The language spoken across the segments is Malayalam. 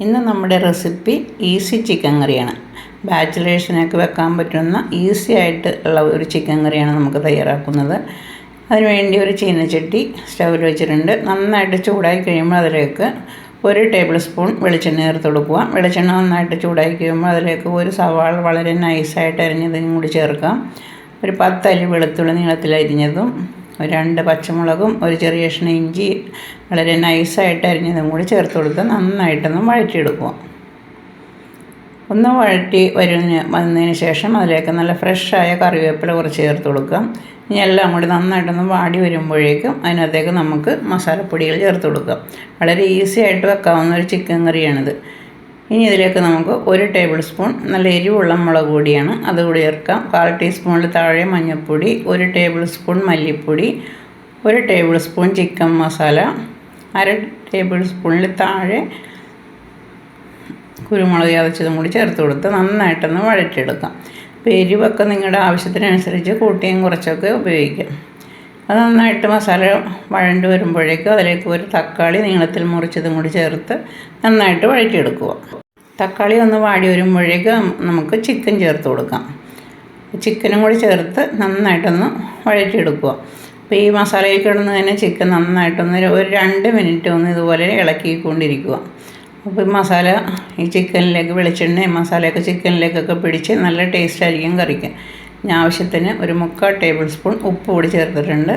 ഇന്ന് നമ്മുടെ റെസിപ്പി ഈസി ചിക്കൻ കറിയാണ്. ബാച്ചിലേഴ്സിനൊക്കെ വെക്കാൻ പറ്റുന്ന ഈസി ആയിട്ട് ഉള്ള ഒരു ചിക്കൻ കറിയാണ് നമുക്ക് തയ്യാറാക്കുന്നത്. അതിനുവേണ്ടി ഒരു ചീനച്ചട്ടി സ്റ്റൗവിൽ വെച്ചിട്ടുണ്ട്. നന്നായിട്ട് ചൂടായി കഴിയുമ്പോൾ അതിലേക്ക് 1 ടേബിൾ സ്പൂൺ വെളിച്ചെണ്ണ ചേർത്ത് കൊടുക്കുക. വെളിച്ചെണ്ണ നന്നായിട്ട് ചൂടായി കഴിയുമ്പോൾ അതിലേക്ക് ഒരു സവാള വളരെ നൈസായിട്ട് അരിഞ്ഞതും കൂടി ചേർക്കാം. ഒരു 10 അല്ലി വെളുത്തുള്ളി നീളത്തിൽ അരിഞ്ഞതും, 2 പച്ചമുളകും, ഒരു ചെറിയ കഷ്ണം ഇഞ്ചി വളരെ നൈസായിട്ട് അരിഞ്ഞതും കൂടി ചേർത്ത് കൊടുത്ത് നന്നായിട്ടൊന്ന് വഴറ്റിയെടുക്കുക. ഒന്ന് വഴറ്റി വന്നതിന് ശേഷം അതിലേക്ക് നല്ല ഫ്രഷായ കറിവേപ്പില കുറച്ച് ചേർത്ത് കൊടുക്കാം. ഇനി എല്ലാം കൂടി നന്നായിട്ടൊന്ന് വാടി വരുമ്പോഴേക്കും അതിനകത്തേക്ക് നമുക്ക് മസാലപ്പൊടികൾ ചേർത്ത് കൊടുക്കാം. വളരെ ഈസി ആയിട്ട് വെക്കാവുന്ന ഒരു ചിക്കൻ കറിയാണിത്. ഇനി ഇതിലേക്ക് നമുക്ക് 1 ടേബിൾ സ്പൂൺ നല്ല എരിവുള്ള മുളക് പൊടിയാണ്, അതുകൂടി ചേർക്കാം. 1/4 ടീസ്പൂണിൽ താഴെ മഞ്ഞൾപ്പൊടി, 1 ടേബിൾ സ്പൂൺ മല്ലിപ്പൊടി, 1 table spoon chicken masala, 1/2 table സ്പൂണിൽ താഴെ കുരുമുളക് ചതച്ചതും കൂടി ചേർത്ത് കൊടുത്ത് നന്നായിട്ടൊന്ന് വഴറ്റിയെടുക്കാം. അപ്പോൾ എരിവൊക്കെ നിങ്ങളുടെ ആവശ്യത്തിനനുസരിച്ച് കൂട്ടിയും കുറച്ചൊക്കെ ഉപയോഗിക്കാം. അത് നന്നായിട്ട് മസാല വഴണ്ട് വരുമ്പോഴേക്കും അതിലേക്ക് ഒരു തക്കാളി നീളത്തിൽ മുറിച്ചതും കൂടി ചേർത്ത് നന്നായിട്ട് വഴറ്റിയെടുക്കുക. തക്കാളി ഒന്ന് വാടി വരുമ്പോഴേക്കും നമുക്ക് ചിക്കൻ ചേർത്ത് കൊടുക്കാം. ചിക്കനും കൂടി ചേർത്ത് നന്നായിട്ടൊന്ന് വഴറ്റിയെടുക്കുക. അപ്പോൾ ഈ മസാലയിൽ കിടന്ന് തന്നെ ചിക്കൻ നന്നായിട്ടൊന്ന് ഒരു 2 മിനിറ്റ് ഒന്ന് ഇതുപോലെ ഇളക്കിക്കൊണ്ടിരിക്കുക. അപ്പോൾ മസാല ഈ ചിക്കനിലേക്ക് വെളിച്ചെണ്ണയും മസാലയൊക്കെ ചിക്കനിലേക്കൊക്കെ പിടിച്ച് നല്ല ടേസ്റ്റ് ആയിരിക്കും കറിക്ക്. ഞാൻ ആവശ്യത്തിന് ഒരു 3/4 ടേബിൾ സ്പൂൺ ഉപ്പ് കൂടി ചേർത്തിട്ടുണ്ട്.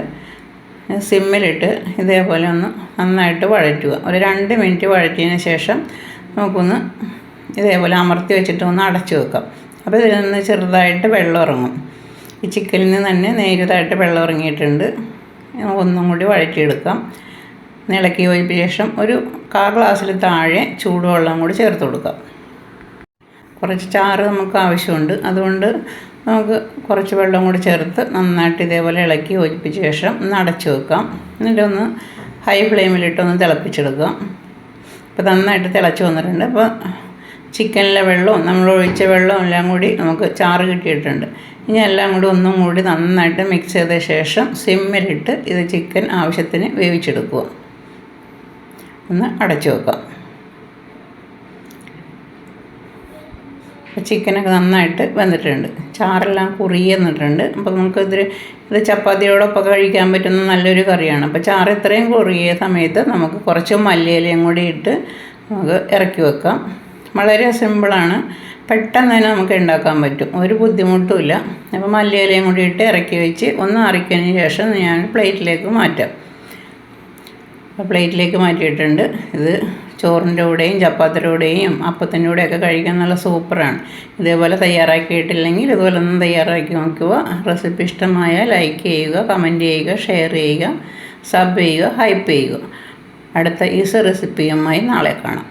സിമ്മിലിട്ട് ഇതേപോലെ ഒന്ന് നന്നായിട്ട് വഴറ്റുക. ഒരു 2 മിനിറ്റ് വഴറ്റിയതിന് ശേഷം നമുക്കൊന്ന് ഇതേപോലെ അമർത്തി വെച്ചിട്ട് ഒന്ന് അടച്ചു വെക്കാം. അപ്പോൾ ഇതിൽ നിന്ന് ചെറുതായിട്ട് വെള്ളം ഇറങ്ങും. ഈ ചിക്കനിൽ നിന്ന് തന്നെ നേരിയതായിട്ട് വെള്ളം ഇറങ്ങിയിട്ടുണ്ട്. ഒന്നും കൂടി വഴറ്റിയെടുക്കാം. ഇളക്കി യോജിപ്പിച്ച ശേഷം ഒരു 1/4 ഗ്ലാസ്സിൽ താഴെ ചൂടുവെള്ളം കൂടി ചേർത്ത് കൊടുക്കാം. കുറച്ച് ചാറ് നമുക്ക് ആവശ്യമുണ്ട്, അതുകൊണ്ട് നമുക്ക് കുറച്ച് വെള്ളം കൂടി ചേർത്ത് നന്നായിട്ട് ഇതേപോലെ ഇളക്കി യോജിപ്പിച്ച ശേഷം ഒന്ന് അടച്ചു വെക്കാം. എന്നിട്ടൊന്ന് ഹൈ ഫ്ലെയിമിലിട്ടൊന്ന് തിളപ്പിച്ചെടുക്കാം. ഇപ്പോൾ നന്നായിട്ട് തിളച്ച് വന്നിട്ടുണ്ട്. അപ്പോൾ ചിക്കനിലെ വെള്ളവും നമ്മൾ ഒഴിച്ച വെള്ളവും എല്ലാം കൂടി നമുക്ക് ചാറ് കിട്ടിയിട്ടുണ്ട്. ഇനി എല്ലാം കൂടി ഒന്നും കൂടി നന്നായിട്ട് മിക്സ് ചെയ്ത ശേഷം സിമ്മിലിട്ട് ഇത് ചിക്കൻ ആവശ്യത്തിന് വേവിച്ചെടുക്കുക. ഒന്ന് അടച്ചു വെക്കാം. ചിക്കനൊക്കെ നന്നായിട്ട് വെന്തിട്ടുണ്ട്. ചാറെല്ലാം കുറിയെന്നിട്ടുണ്ട്. അപ്പോൾ ഇത് ചപ്പാത്തിയോടൊപ്പം കഴിക്കാൻ പറ്റുന്ന നല്ലൊരു കറിയാണ്. അപ്പോൾ ചാറ് ഇത്രയും കുറിയ സമയത്ത് നമുക്ക് കുറച്ച് മല്ലിയിലയും കൂടി ഇട്ട് നമുക്ക് ഇറക്കി വെക്കാം. വളരെ സിമ്പിളാണ്, പെട്ടെന്ന് തന്നെ നമുക്ക് ഉണ്ടാക്കാൻ പറ്റും, ഒരു ബുദ്ധിമുട്ടുമില്ല. അപ്പോൾ മല്ലിയിലയും കൂടി ഇട്ട് ഇറക്കി വെച്ച് ഒന്ന് ആറിക്കതിന് ശേഷം ഞാൻ പ്ലേറ്റിലേക്ക് മാറ്റാം. പ്ലേറ്റിലേക്ക് മാറ്റിയിട്ടുണ്ട്. ഇത് ചോറിൻ്റെ കൂടെയും ചപ്പാത്തിയുടെ കൂടെയും അപ്പത്തിൻ്റെ കൂടെയൊക്കെ കഴിക്കാൻ നല്ല സൂപ്പറാണ്. ഇതേപോലെ തയ്യാറാക്കിയിട്ടില്ലെങ്കിൽ ഇതുപോലെ ഒന്ന് തയ്യാറാക്കി നോക്കുക. റെസിപ്പി ഇഷ്ടമായാൽ ലൈക്ക് ചെയ്യുക, കമൻറ്റ് ചെയ്യുക, ഷെയർ ചെയ്യുക, സബ് ചെയ്യുക, ഹൈപ്പ് ചെയ്യുക. അടുത്ത ഈസി റെസിപ്പിയുമായി നാളെ കാണാം.